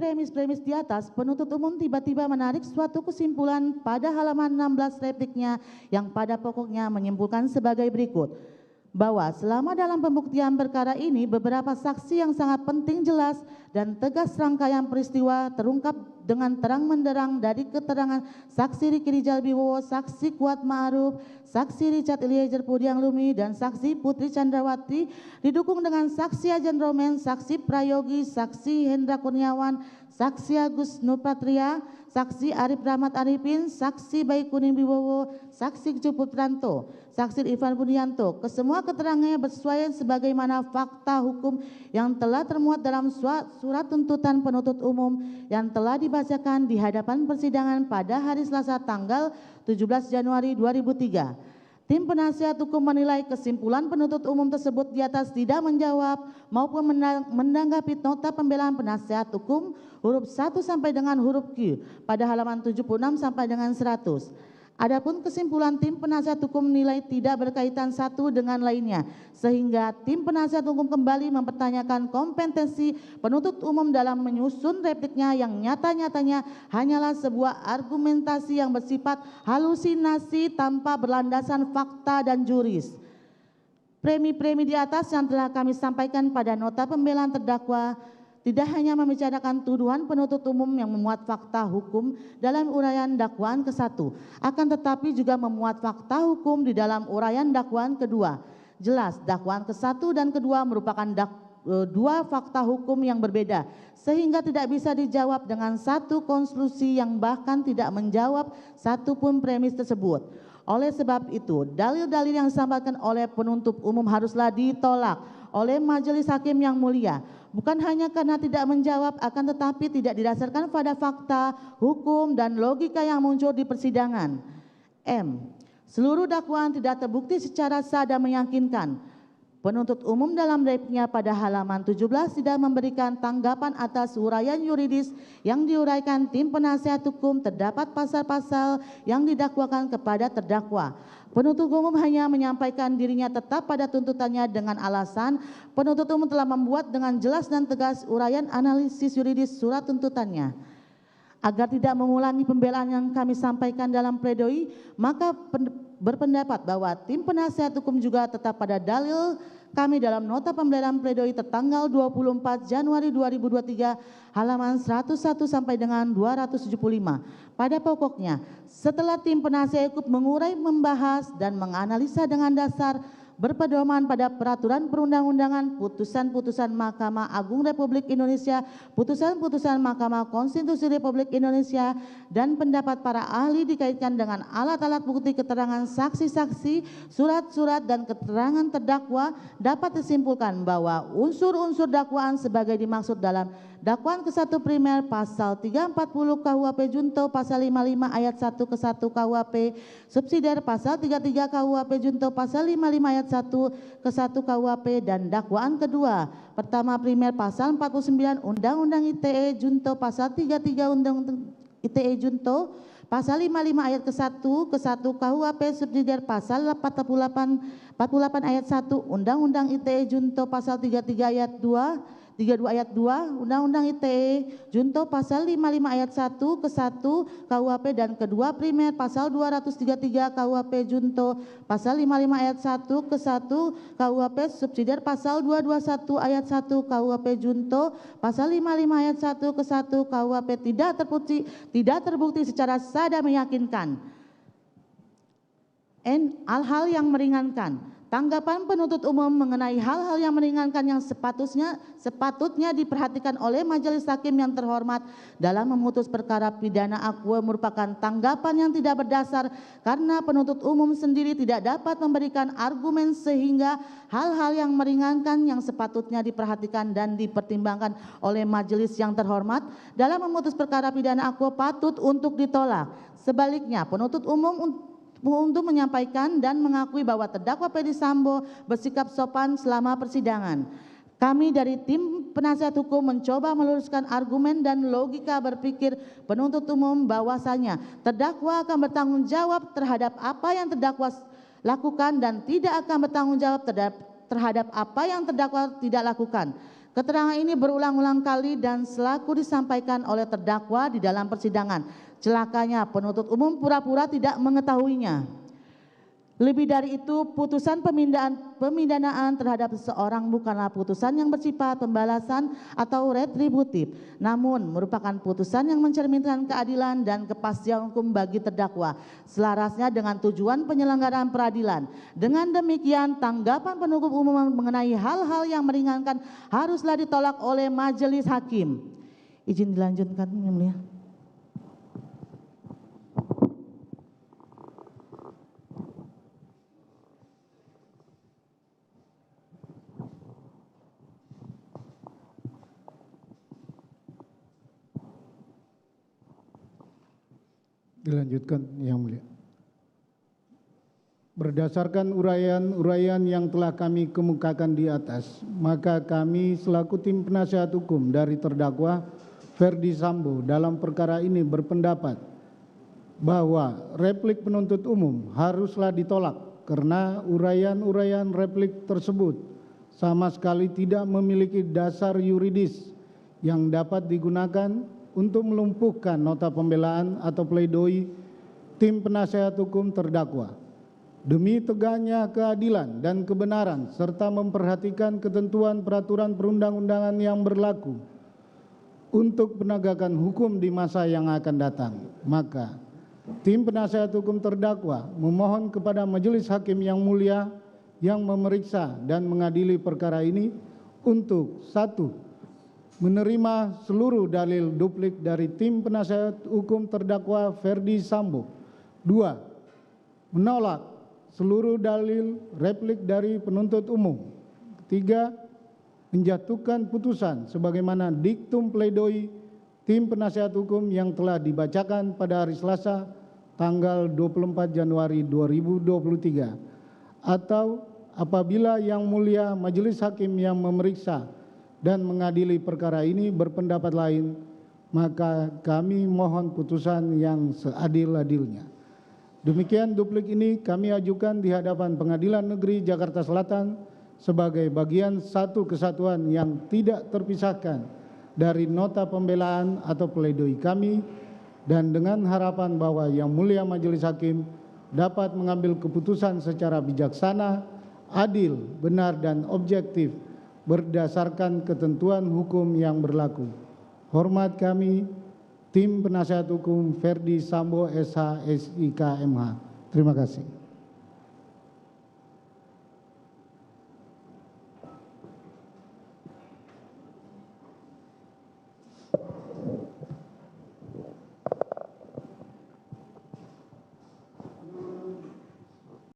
premis-premis di atas, penuntut umum tiba-tiba menarik suatu kesimpulan pada halaman 16 repliknya yang pada pokoknya menyimpulkan sebagai berikut. Bahwa selama dalam pembuktian perkara ini beberapa saksi yang sangat penting, jelas dan tegas rangkaian peristiwa terungkap dengan terang menderang dari keterangan saksi Riki Rijal Wibowo, saksi Kuat Ma'ruf, saksi Richard Eliezer Pudiang Lumiu dan saksi Putri Chandrawati, didukung dengan saksi Ajen Romen, saksi Prayogi, saksi Hendra Kurniawan, saksi Agus Nurpatria, saksi Arif Rahmat Arifin, saksi Baik Kuning Wibowo, saksi Cuputranto, saksi Irfan Budianto. Kesemua keterangannya bersesuaian sebagaimana fakta hukum yang telah termuat dalam surat tuntutan penuntut umum yang telah dibacakan di hadapan persidangan pada hari Selasa tanggal 17 Januari 2003. Tim penasihat hukum menilai kesimpulan penuntut umum tersebut di atas tidak menjawab maupun menanggapi nota pembelaan penasihat hukum huruf 1 sampai dengan huruf Q pada halaman 76 sampai dengan 100. Adapun kesimpulan tim penasihat hukum menilai tidak berkaitan satu dengan lainnya, sehingga tim penasihat hukum kembali mempertanyakan kompetensi penuntut umum dalam menyusun repliknya yang nyata-nyatanya hanyalah sebuah argumentasi yang bersifat halusinasi tanpa berlandasan fakta dan juris. Premi-premi di atas yang telah kami sampaikan pada nota pembelaan terdakwa tidak hanya membicarakan tuduhan penuntut umum yang memuat fakta hukum dalam uraian dakwaan ke-1, akan tetapi juga memuat fakta hukum di dalam uraian dakwaan kedua. Jelas dakwaan ke-1 dan kedua merupakan dua fakta hukum yang berbeda, sehingga tidak bisa dijawab dengan satu konklusi yang bahkan tidak menjawab satupun premis tersebut. Oleh sebab itu, dalil-dalil yang disampaikan oleh penuntut umum haruslah ditolak oleh majelis hakim yang mulia, bukan hanya karena tidak menjawab, akan tetapi tidak didasarkan pada fakta, hukum, dan logika yang muncul di persidangan. Seluruh dakwaan tidak terbukti secara sah dan meyakinkan. Penuntut umum dalam repliknya pada halaman 17 tidak memberikan tanggapan atas uraian yuridis yang diuraikan tim penasihat hukum terdapat pasal-pasal yang didakwakan kepada terdakwa. Penuntut umum hanya menyampaikan dirinya tetap pada tuntutannya dengan alasan penuntut umum telah membuat dengan jelas dan tegas uraian analisis yuridis surat tuntutannya. Agar tidak mengulangi pembelaan yang kami sampaikan dalam pledoi, maka berpendapat bahwa tim penasihat hukum juga tetap pada dalil kami dalam nota pembelaan pledoi tertanggal 24 Januari 2023 halaman 101 sampai dengan 275. Pada pokoknya, setelah tim penasihat hukum mengurai, membahas, dan menganalisa dengan dasar berpedoman pada peraturan perundang-undangan, putusan-putusan Mahkamah Agung Republik Indonesia, putusan-putusan Mahkamah Konstitusi Republik Indonesia, dan pendapat para ahli dikaitkan dengan alat-alat bukti, keterangan saksi-saksi, surat-surat, dan keterangan terdakwa, dapat disimpulkan bahwa unsur-unsur dakwaan sebagai dimaksud dalam dakwaan ke-1 primer pasal 340 KUHP Junto pasal 55 ayat 1 ke 1 KUHP, subsidiar pasal 33 KUHP Junto pasal 55 ayat 1 ke 1 KUHP, dan dakwaan kedua pertama primer pasal 49 Undang-Undang ITE Junto pasal 33 Undang-Undang ITE Junto pasal 55 ayat ke 1 KUHP, subsidiar pasal 48 ayat 1 Undang-Undang ITE Junto pasal 33 ayat 2 32 ayat 2 Undang-Undang ITE Junto pasal 55 ayat 1 ke 1 KUHP, dan kedua primer pasal 233 KUHP Junto pasal 55 ayat 1 ke 1 KUHP, subsidiar pasal 221 ayat 1 KUHP Junto pasal 55 ayat 1 ke 1 KUHP tidak terbukti secara sah dan meyakinkan. Hal-hal yang meringankan. Tanggapan penuntut umum mengenai hal-hal yang meringankan yang sepatutnya diperhatikan oleh majelis hakim yang terhormat dalam memutus perkara pidana akwe merupakan tanggapan yang tidak berdasar karena penuntut umum sendiri tidak dapat memberikan argumen, sehingga hal-hal yang meringankan yang sepatutnya diperhatikan dan dipertimbangkan oleh majelis yang terhormat dalam memutus perkara pidana akwe patut untuk ditolak. Sebaliknya, penuntut umum untuk menyampaikan dan mengakui bahwa terdakwa Ferdy Sambo bersikap sopan selama persidangan. Kami dari tim penasihat hukum mencoba meluruskan argumen dan logika berpikir penuntut umum bahwasanya terdakwa akan bertanggung jawab terhadap apa yang terdakwa lakukan dan tidak akan bertanggung jawab terhadap apa yang terdakwa tidak lakukan. Keterangan ini berulang-ulang kali dan selalu disampaikan oleh terdakwa di dalam persidangan. Celakanya penuntut umum pura-pura tidak mengetahuinya. Lebih dari itu, putusan pemindanaan terhadap seseorang bukanlah putusan yang bersifat pembalasan atau retributif, namun merupakan putusan yang mencerminkan keadilan dan kepastian hukum bagi terdakwa, selarasnya dengan tujuan penyelenggaraan peradilan. Dengan demikian, tanggapan penuntut umum mengenai hal-hal yang meringankan haruslah ditolak oleh majelis hakim. Izin dilanjutkan, Yang Mulia. Dilanjutkan, Yang Mulia. Berdasarkan uraian yang telah kami kemukakan di atas, maka kami selaku tim penasihat hukum dari terdakwa Ferdi Sambo dalam perkara ini berpendapat bahwa replik penuntut umum haruslah ditolak karena uraian replik tersebut sama sekali tidak memiliki dasar yuridis yang dapat digunakan untuk melumpuhkan nota pembelaan atau pledoi tim penasihat hukum terdakwa. Demi tegaknya keadilan dan kebenaran serta memperhatikan ketentuan peraturan perundang-undangan yang berlaku untuk penegakan hukum di masa yang akan datang, maka tim penasihat hukum terdakwa memohon kepada majelis hakim yang mulia yang memeriksa dan mengadili perkara ini untuk: 1. Menerima seluruh dalil duplik dari tim penasihat hukum terdakwa Ferdi Sambo. 2. Menolak seluruh dalil replik dari penuntut umum. 3. Menjatuhkan putusan sebagaimana diktum pledoi tim penasihat hukum yang telah dibacakan pada hari Selasa tanggal 24 Januari 2023. Atau apabila Yang Mulia majelis hakim yang memeriksa dan mengadili perkara ini berpendapat lain, maka kami mohon putusan yang seadil-adilnya. Demikian duplik ini kami ajukan di hadapan Pengadilan Negeri Jakarta Selatan sebagai bagian satu kesatuan yang tidak terpisahkan dari nota pembelaan atau pledoi kami, dan dengan harapan bahwa Yang Mulia majelis hakim dapat mengambil keputusan secara bijaksana, adil, benar, dan objektif berdasarkan ketentuan hukum yang berlaku. Hormat kami, tim penasihat hukum Ferdi Sambo SH SIK MH. Terima kasih.